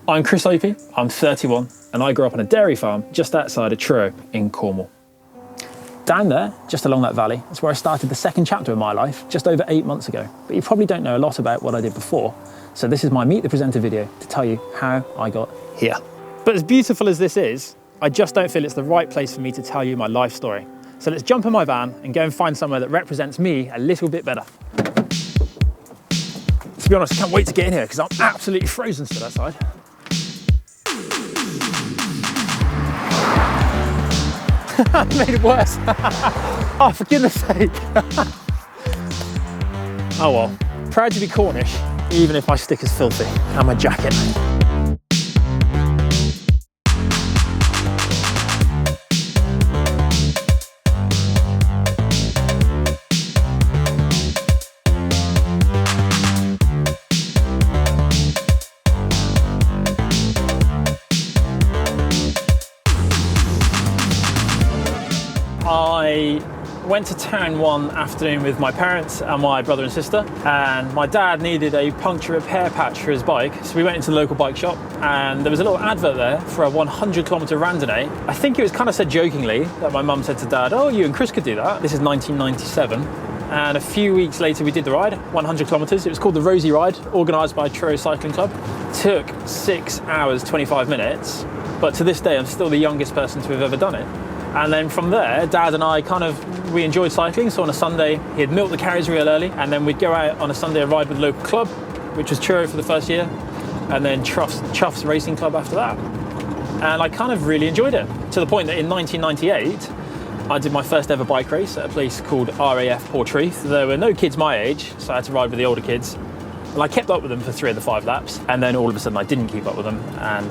I'm Chris Opie, I'm 31, and I grew up on a dairy farm just outside of Truro in Cornwall. Down there, just along that valley, is where I started the second chapter of my life just over 8 months ago. But you probably don't know a lot about what I did before, so this is my Meet the Presenter video to tell you how I got here. But as beautiful as this is, I just don't feel it's the right place for me to tell you my life story. So let's jump in my van and go and find somewhere that represents me a little bit better. To be honest, I can't wait to get in here because I'm absolutely frozen still outside. Made it worse. Oh, for goodness sake. Oh well, proud to be Cornish, even if my stick is filthy and my jacket. I went to town one afternoon with my parents and my brother and sister, and my dad needed a puncture repair patch for his bike, so we went into the local bike shop and there was a little advert there for a 100-kilometre randonnée. I think it was kind of said jokingly that my mum said to Dad, "Oh, you and Chris could do that." This is 1997, and a few weeks later we did the ride, 100 kilometres. It was called the Rosie Ride, organised by Truro Cycling Club. Took 6 hours 25 minutes, but to this day I'm still the youngest person to have ever done it. And then from there, Dad and I we enjoyed cycling. So on a Sunday, he'd milk the carriers real early, and then we'd go out on a Sunday and ride with the local club, which was Truro for the first year, and then Chuff's Racing Club after that. And I kind of really enjoyed it, to the point that in 1998, I did my first ever bike race at a place called RAF Portreath. There were no kids my age, so I had to ride with the older kids. And I kept up with them for 3 of the 5 laps, and then all of a sudden I didn't keep up with them, and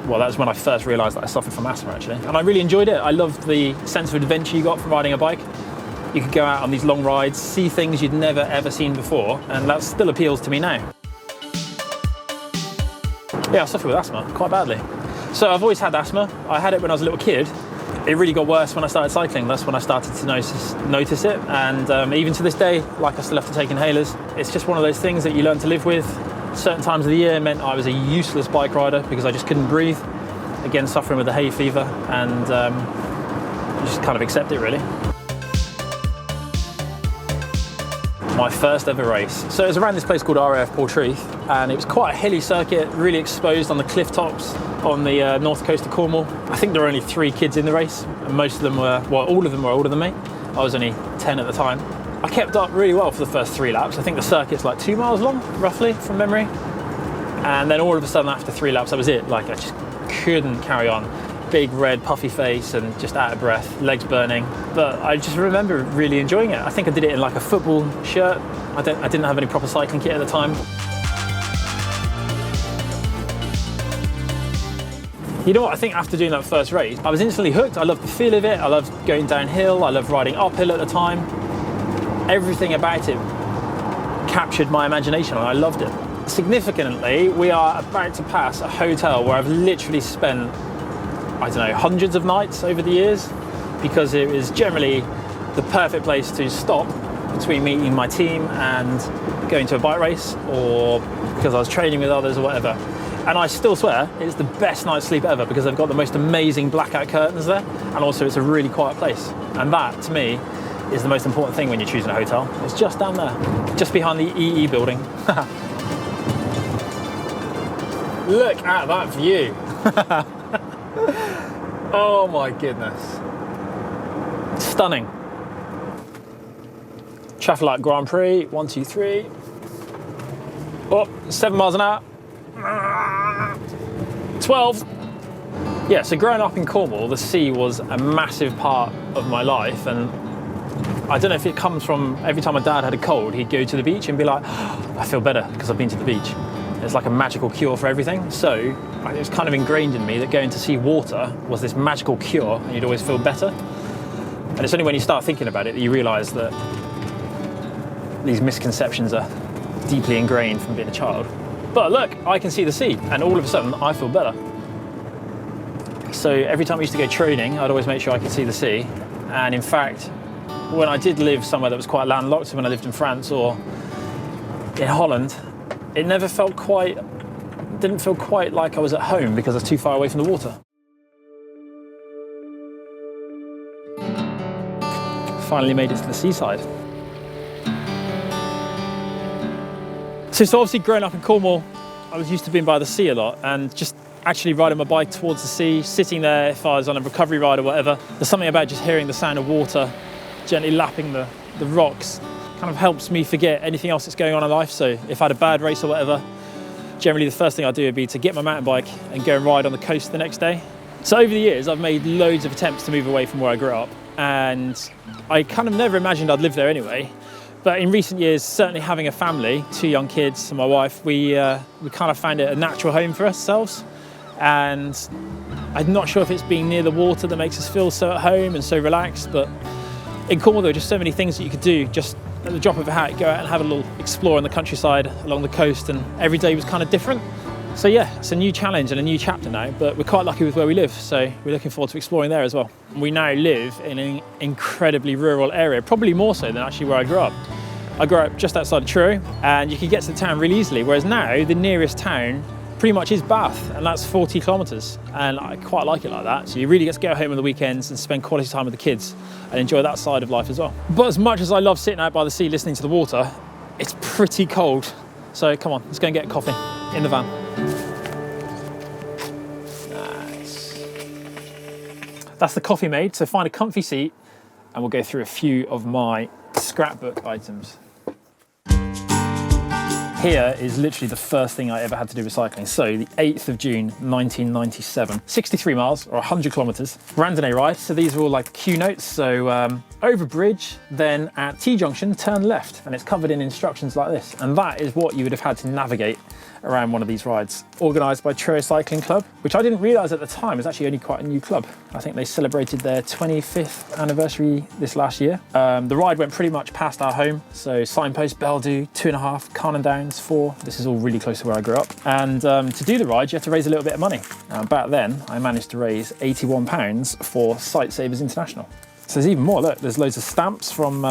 well, that was when I first realised that I suffered from asthma, actually. And I really enjoyed it. I loved the sense of adventure you got from riding a bike. You could go out on these long rides, see things you'd never ever seen before, and that still appeals to me now. Yeah, I suffer with asthma quite badly. So I've always had asthma. I had it when I was a little kid. It really got worse when I started cycling. That's when I started to notice it. And even to this day, like, I still have to take inhalers. It's just one of those things that you learn to live with. Certain times of the year meant I was a useless bike rider because I just couldn't breathe. Again, suffering with a hay fever, and you just kind of accept it, really. My first ever race. So it was around this place called RAF Portreath, and it was quite a hilly circuit, really exposed on the cliff tops on the north coast of Cornwall. I think there were only 3 kids in the race, and most of them were, well, all of them were older than me. I was only 10 at the time. I kept up really well for the first 3 laps. I think the circuit's like 2 miles long, roughly, from memory. And then all of a sudden, after 3 laps, that was it. Like, I just couldn't carry on. Big red puffy face and just out of breath, legs burning. But I just remember really enjoying it. I think I did it in like a football shirt. I didn't have any proper cycling kit at the time. You know what, I think after doing that first race, I was instantly hooked. I loved the feel of it. I loved going downhill. I loved riding uphill at the time. Everything about it captured my imagination, and I loved it. Significantly, we are about to pass a hotel where I've literally spent, I don't know, hundreds of nights over the years, because it was generally the perfect place to stop between meeting my team and going to a bike race, or because I was training with others or whatever. And I still swear it's the best night's sleep ever, because they've got the most amazing blackout curtains there, and also it's a really quiet place. And that, to me, is the most important thing when you're choosing a hotel. It's just down there, just behind the EE building. Look at that view. Oh my goodness. Stunning. Traffic light Grand Prix, 1, 2, 3. Oh, 7 miles an hour. 12. Yeah, so growing up in Cornwall, the sea was a massive part of my life, and I don't know if it comes from every time my dad had a cold, he'd go to the beach and be like, oh, I feel better because I've been to the beach. It's like a magical cure for everything. So it was kind of ingrained in me that going to see water was this magical cure, and you'd always feel better. And it's only when you start thinking about it that you realise that these misconceptions are deeply ingrained from being a child. But look, I can see the sea, and all of a sudden I feel better. So every time I used to go training, I'd always make sure I could see the sea. And in fact, when I did live somewhere that was quite landlocked, so when I lived in France or in Holland, it never felt quite didn't feel quite like I was at home because I was too far away from the water. Finally made it to the seaside. So obviously growing up in Cornwall, I was used to being by the sea a lot, and just actually riding my bike towards the sea, sitting there if I was on a recovery ride or whatever. There's something about just hearing the sound of water gently lapping the rocks kind of helps me forget anything else that's going on in life. So if I had a bad race or whatever, generally the first thing I do would be to get my mountain bike and go and ride on the coast the next day. So over the years, I've made loads of attempts to move away from where I grew up, and I kind of never imagined I'd live there anyway. But in recent years, certainly having a family, 2 young kids and my wife, we kind of found it a natural home for ourselves. And I'm not sure if it's being near the water that makes us feel so at home and so relaxed, but in Cornwall there are just so many things that you could do just at the drop of a hat. Go out and have a little explore on the countryside along the coast, and every day was kind of different. So yeah, it's a new challenge and a new chapter now, but we're quite lucky with where we live, so we're looking forward to exploring there as well. We now live in an incredibly rural area, probably more so than actually where I grew up. I grew up just outside of Truro, and you could get to the town really easily, whereas now the nearest town pretty much is Bath, and that's 40 kilometres, and I quite like it like that. So you really get to go home on the weekends and spend quality time with the kids and enjoy that side of life as well. But as much as I love sitting out by the sea listening to the water, it's pretty cold. So come on, let's go and get a coffee in the van. Nice. That's the coffee made, so find a comfy seat and we'll go through a few of my scrapbook items. Here is literally the first thing I ever had to do with cycling. So the 8th of June, 1997, 63 miles or 100 kilometers, randonnée ride. So these are all like cue notes. So over bridge, then at T-junction, turn left. And it's covered in instructions like this. And that is what you would have had to navigate around one of these rides. Organised by Truro Cycling Club, which I didn't realise at the time is actually only quite a new club. I think they celebrated their 25th anniversary this last year. The ride went pretty much past our home. So signpost, Beldew, 2.5, Carne Downs, 4. This is all really close to where I grew up. And to do the ride, you have to raise a little bit of money. Back then, I managed to raise £81 for Sightsavers International. So there's even more, look, there's loads of stamps from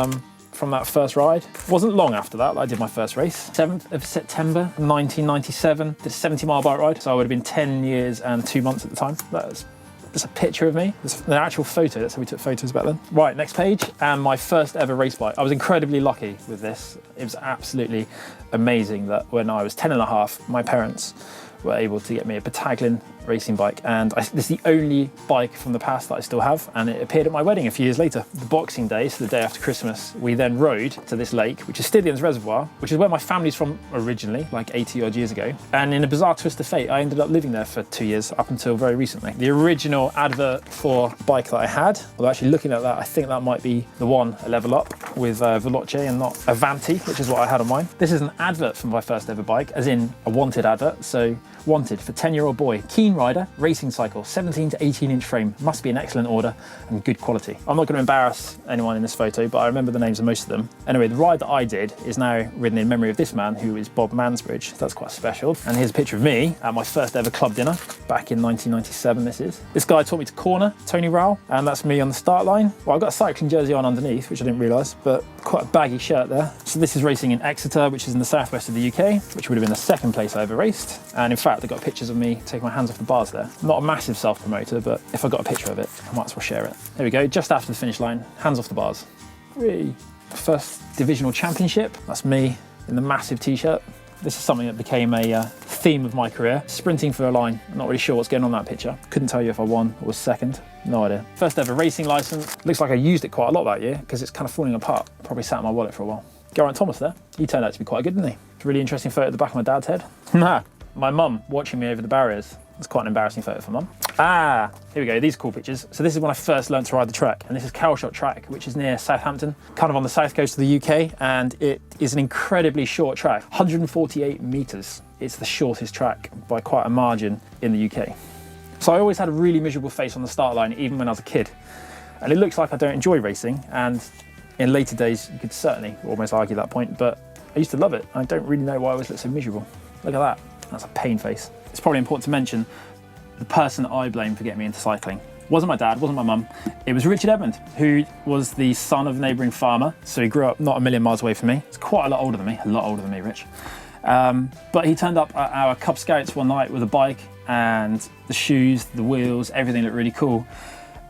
that first ride. It wasn't long after that I did my first race. 7th of September, 1997, did a 70-mile bike ride. So I would have been 10 years and 2 months at the time. That's a picture of me. It's an actual photo, that's how we took photos back then. Right, next page, and my first ever race bike. I was incredibly lucky with this. It was absolutely amazing that when I was 10 and a half, my parents were able to get me a Battaglin racing bike, and this is the only bike from the past that I still have, and it appeared at my wedding a few years later. The Boxing Day, so the day after Christmas, we then rode to this lake, which is Stidlian's Reservoir, which is where my family's from originally, like 80 odd years ago. And in a bizarre twist of fate, I ended up living there for 2 years, up until very recently. The original advert for bike that I had, although actually looking at that, I think that might be the one, a level up with Veloce and not a Vanti, which is what I had on mine. This is an advert for my first ever bike, as in a wanted advert. So wanted for 10-year-old boy, keen rider, racing cycle, 17 to 18 inch frame, must be in excellent order and good quality. I'm not going to embarrass anyone in this photo, but I remember the names of most of them. Anyway, the ride that I did is now ridden in memory of this man, who is Bob Mansbridge. That's quite special. And here's a picture of me at my first ever club dinner back in 1997. This guy taught me to corner, Tony Rowell, and that's me on the start line. Well, I've got a cycling jersey on underneath, which I didn't realise, but quite a baggy shirt there. So this is racing in Exeter, which is in the southwest of the UK, which would have been the second place I ever raced. And in fact, I've got pictures of me taking my hands off the bars there. Not a massive self-promoter, but if I got a picture of it, I might as well share it. There we go, just after the finish line, hands off the bars. Really, first divisional championship. That's me in the massive t-shirt. This is something that became a theme of my career. Sprinting for a line. I'm not really sure what's going on in that picture. Couldn't tell you if I won or was second. No idea. First ever racing license. Looks like I used it quite a lot that year because it's kind of falling apart. Probably sat in my wallet for a while. Geraint Thomas there. He turned out to be quite good, didn't he? It's a really interesting photo at the back of my dad's head. My mum watching me over the barriers. It's quite an embarrassing photo for mum. Here we go, these are cool pictures. So this is when I first learned to ride the track, and this is Carle track, which is near Southampton, kind of on the south coast of the UK, and it is an incredibly short track, 148 metres. It's the shortest track by quite a margin in the UK. So I always had a really miserable face on the start line, even when I was a kid. And it looks like I don't enjoy racing, and in later days, you could certainly almost argue that point, but I used to love it. I don't really know why I always look so miserable. Look at that, that's a pain face. It's probably important to mention the person I blame for getting me into cycling wasn't my dad, wasn't my mum. It was Richard Edmond, who was the son of a neighbouring farmer. So he grew up not a million miles away from me. He's quite a lot older than me, Rich. But he turned up at our Cub Scouts one night with a bike, and the shoes, the wheels, everything looked really cool.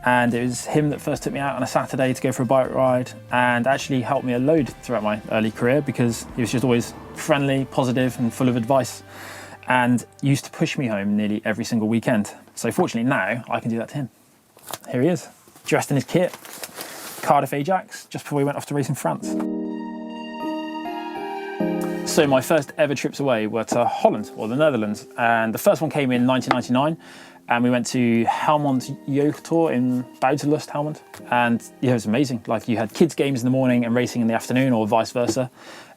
And it was him that first took me out on a Saturday to go for a bike ride, and actually helped me a load throughout my early career, because he was just always friendly, positive and full of advice, and used to push me home nearly every single weekend. So fortunately now I can do that to him. Here he is, dressed in his kit, Cardiff Ajax, just before we went off to race in France. So my first ever trips away were to Holland, or the Netherlands, and the first one came in 1999, and we went to Helmond Jeugdtour in Buitenlust, Helmond, and yeah, it was amazing. Like, you had kids games in the morning and racing in the afternoon, or vice versa,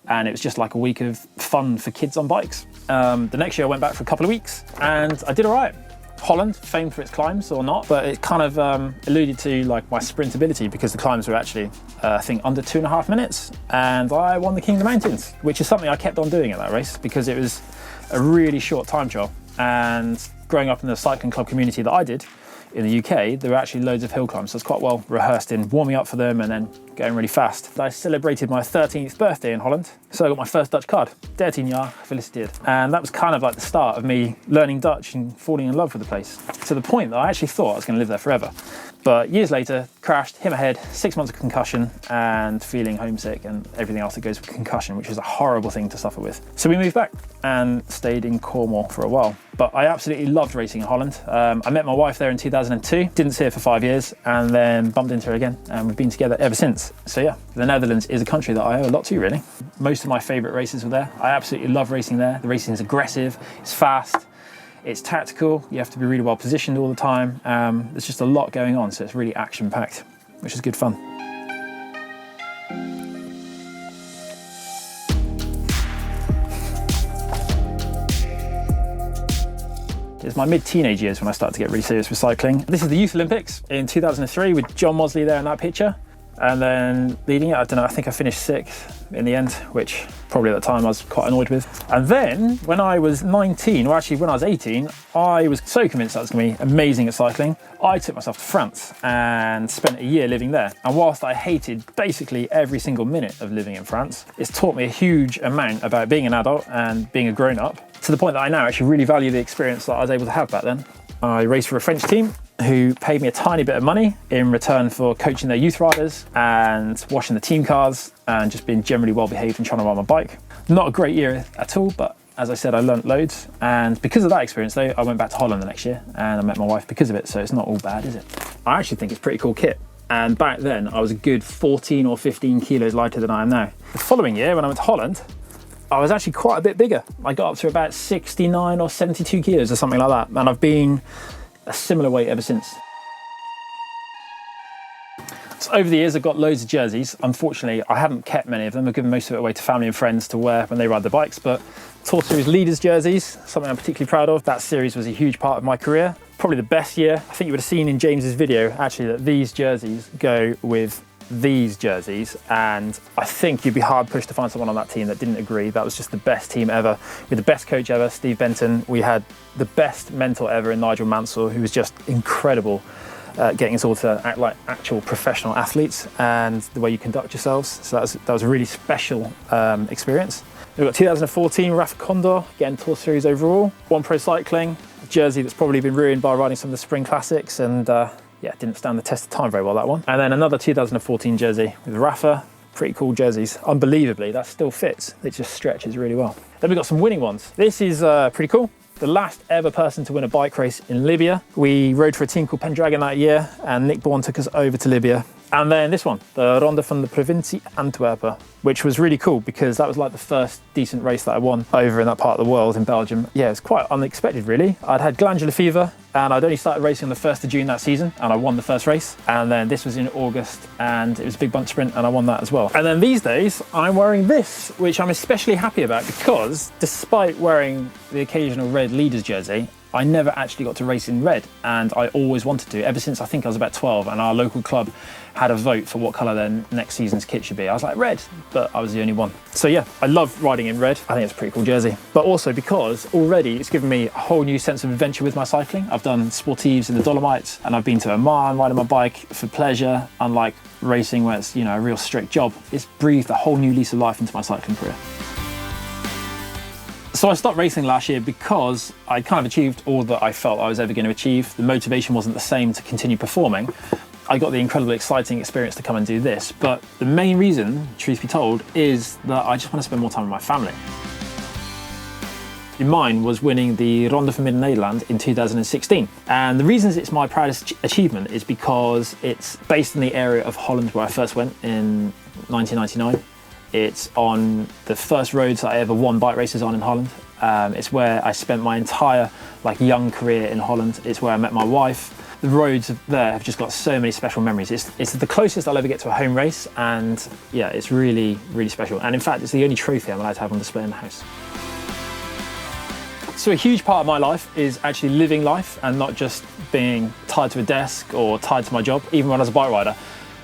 and it was just like a week of fun for kids on bikes. The next year I went back for a couple of weeks, and I did all right. Holland, famed for its climbs or not, but it kind of alluded to like my sprint ability, because the climbs were actually, I think, under 2.5 minutes, and I won the King of the Mountains, which is something I kept on doing at that race, because it was a really short time trial. And growing up in the cycling club community that I did in the UK, there were actually loads of hill climbs, so it's quite well rehearsed in warming up for them and then going really fast. I celebrated my 13th birthday in Holland, so I got my first Dutch card, 13 jaar gefeliciteerd. And that was kind of like the start of me learning Dutch and falling in love with the place, to the point that I actually thought I was going to live there forever. But years later, crashed, hit my head, 6 months of concussion, and feeling homesick and everything else that goes with concussion, which is a horrible thing to suffer with. So we moved back and stayed in Cornwall for a while. But I absolutely loved racing in Holland. I met my wife there in 2002, didn't see her for 5 years, and then bumped into her again, and we've been together ever since. So yeah, the Netherlands is a country that I owe a lot to, really. Most of my favourite races were there. I absolutely love racing there. The racing is aggressive, it's fast, it's tactical, you have to be really well positioned all the time. There's just a lot going on, so it's really action-packed, which is good fun. It's my mid-teenage years when I started to get really serious with cycling. This is the Youth Olympics in 2003 with John Mosley there in that picture. And then leading it, I don't know, I think I finished 6th in the end, which probably at the time I was quite annoyed with. And then when I was 19, or actually when I was 18, I was so convinced that I was going to be amazing at cycling. I took myself to France and spent a year living there. And whilst I hated basically every single minute of living in France, it's taught me a huge amount about being an adult and being a grown-up, to the point that I now actually really value the experience that I was able to have back then. I raced for a French team who paid me a tiny bit of money in return for coaching their youth riders and washing the team cars and just being generally well behaved and trying to ride my bike. Not a great year at all, but as I said, I learnt loads. And because of that experience though, I went back to Holland the next year and I met my wife because of it, so it's not all bad, is it? I actually think it's pretty cool kit. And back then I was a good 14 or 15 kilos lighter than I am now. The following year when I went to Holland, I was actually quite a bit bigger. I got up to about 69 or 72 kilos or something like that. And I've been a similar weight ever since. So over the years, I've got loads of jerseys. Unfortunately, I haven't kept many of them. I've given most of it away to family and friends to wear when they ride the bikes, but Tour Series Leaders jerseys, something I'm particularly proud of. That series was a huge part of my career. Probably the best year. I think you would have seen in James's video, actually, that these jerseys go with these jerseys, and I think you'd be hard pushed to find someone on that team that didn't agree. That was just the best team ever, with the best coach ever, Steve Benton. We had the best mentor ever in Nigel Mansell, who was just incredible, getting us all to act like actual professional athletes, and the way you conduct yourselves. So that was a really special experience. We've got 2014 Rafa Condor, again Tour Series overall, One Pro Cycling, a jersey that's probably been ruined by riding some of the spring classics, and yeah, didn't stand the test of time very well, that one. And then another 2014 jersey with Rafa, pretty cool jerseys. Unbelievably, that still fits. It just stretches really well. Then we've got some winning ones. This is pretty cool. The last ever person to win a bike race in Libya. We rode for a team called Pendragon that year, and Nick Bourne took us over to Libya. And then this one, the Ronde van de Provincie Antwerpen, which was really cool because that was like the first decent race that I won over in that part of the world in Belgium. Yeah, it's quite unexpected really. I'd had glandular fever and I'd only started racing on the 1st of June that season, and I won the first race. And then this was in August and it was a big bunch sprint and I won that as well. And then these days I'm wearing this, which I'm especially happy about because despite wearing the occasional red leaders jersey, I never actually got to race in red, and I always wanted to ever since I think I was about 12, and our local club had a vote for what colour their next season's kit should be. I was like, red, but I was the only one. So yeah, I love riding in red. I think it's a pretty cool jersey. But also because already it's given me a whole new sense of adventure with my cycling. I've done sportives in the Dolomites, and I've been to Oman riding my bike for pleasure, unlike racing where it's, you know, a real strict job. It's breathed a whole new lease of life into my cycling career. So I stopped racing last year because I kind of achieved all that I felt I was ever going to achieve. The motivation wasn't the same to continue performing. I got the incredibly exciting experience to come and do this, but the main reason, truth be told, is that I just want to spend more time with my family. Mine was winning the Ronde van Midden-Nederland in 2016. And the reasons it's my proudest achievement is because it's based in the area of Holland where I first went in 1999. It's on the first roads that I ever won bike races on in Holland. It's where I spent my entire young career in Holland. It's where I met my wife. The roads there have just got so many special memories. It's the closest I'll ever get to a home race, and yeah, it's really, really special. And in fact, it's the only trophy I'm allowed to have on display in the house. So a huge part of my life is actually living life and not just being tied to a desk or tied to my job. Even when I was a bike rider,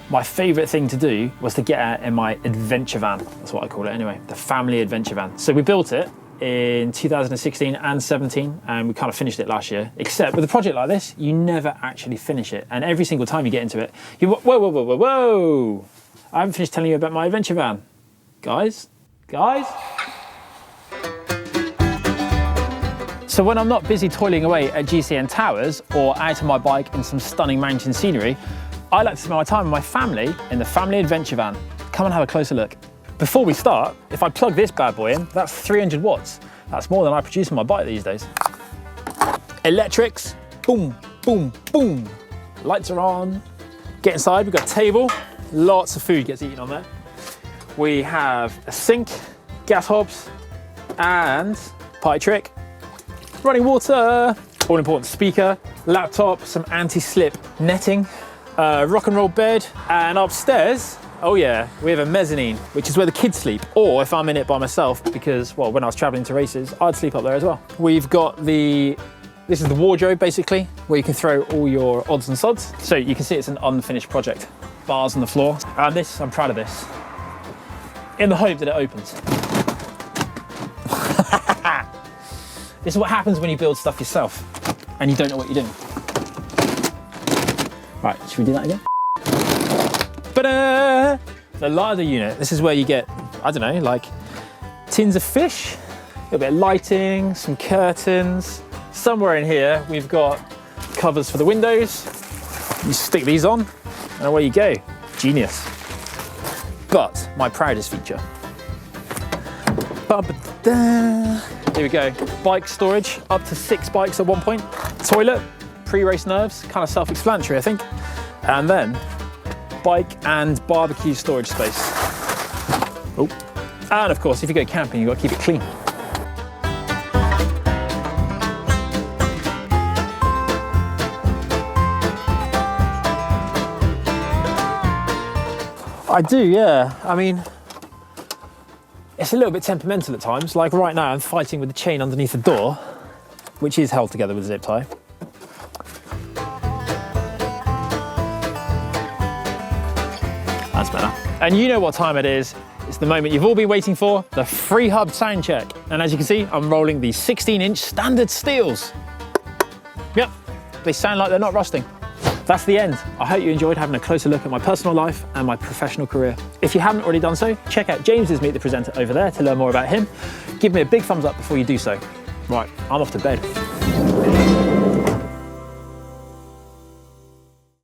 my favourite thing to do was to get out in my adventure van. That's what I call it anyway, the family adventure van. So we built it in 2016 and 17, and we kind of finished it last year. Except with a project like this, you never actually finish it. And every single time you get into it, you whoa, whoa, whoa, whoa, whoa. I haven't finished telling you about my adventure van. Guys? So when I'm not busy toiling away at GCN Towers or out on my bike in some stunning mountain scenery, I like to spend my time with my family in the family adventure van. Come and have a closer look. Before we start, if I plug this bad boy in, that's 300 watts. That's more than I produce on my bike these days. Electrics, boom, boom, boom. Lights are on. Get inside, we've got a table. Lots of food gets eaten on there. We have a sink, gas hobs, and pie trick. Running water, all important speaker, laptop, some anti-slip netting, rock and roll bed, and upstairs, oh yeah, we have a mezzanine, which is where the kids sleep, or if I'm in it by myself, because, well, when I was traveling to races, I'd sleep up there as well. We've got this is the wardrobe, basically, where you can throw all your odds and sods. So you can see it's an unfinished project. Bars on the floor, and this, I'm proud of this, in the hope that it opens. This is what happens when you build stuff yourself, and you don't know what you're doing. Right, should we do that again? Ta-da! The larder unit. This is where you get, I don't know, like tins of fish, a little bit of lighting, some curtains. Somewhere in here, we've got covers for the windows. You stick these on, and away you go. Genius. But my proudest feature. Here we go. Bike storage, up to 6 bikes at one point. Toilet, pre-race nerves, kind of self-explanatory, I think. And then bike and barbecue storage space. Oh. And of course, if you go camping, you've got to keep it clean. I do, yeah. I mean, it's a little bit temperamental at times. Like right now, I'm fighting with the chain underneath the door, which is held together with a zip tie. That's better. And you know what time it is. It's the moment you've all been waiting for, the free hub sound check. And as you can see, I'm rolling the 16-inch standard steels. Yep, they sound like they're not rusting. That's the end. I hope you enjoyed having a closer look at my personal life and my professional career. If you haven't already done so, check out James's Meet the Presenter over there to learn more about him. Give me a big thumbs up before you do so. Right, I'm off to bed.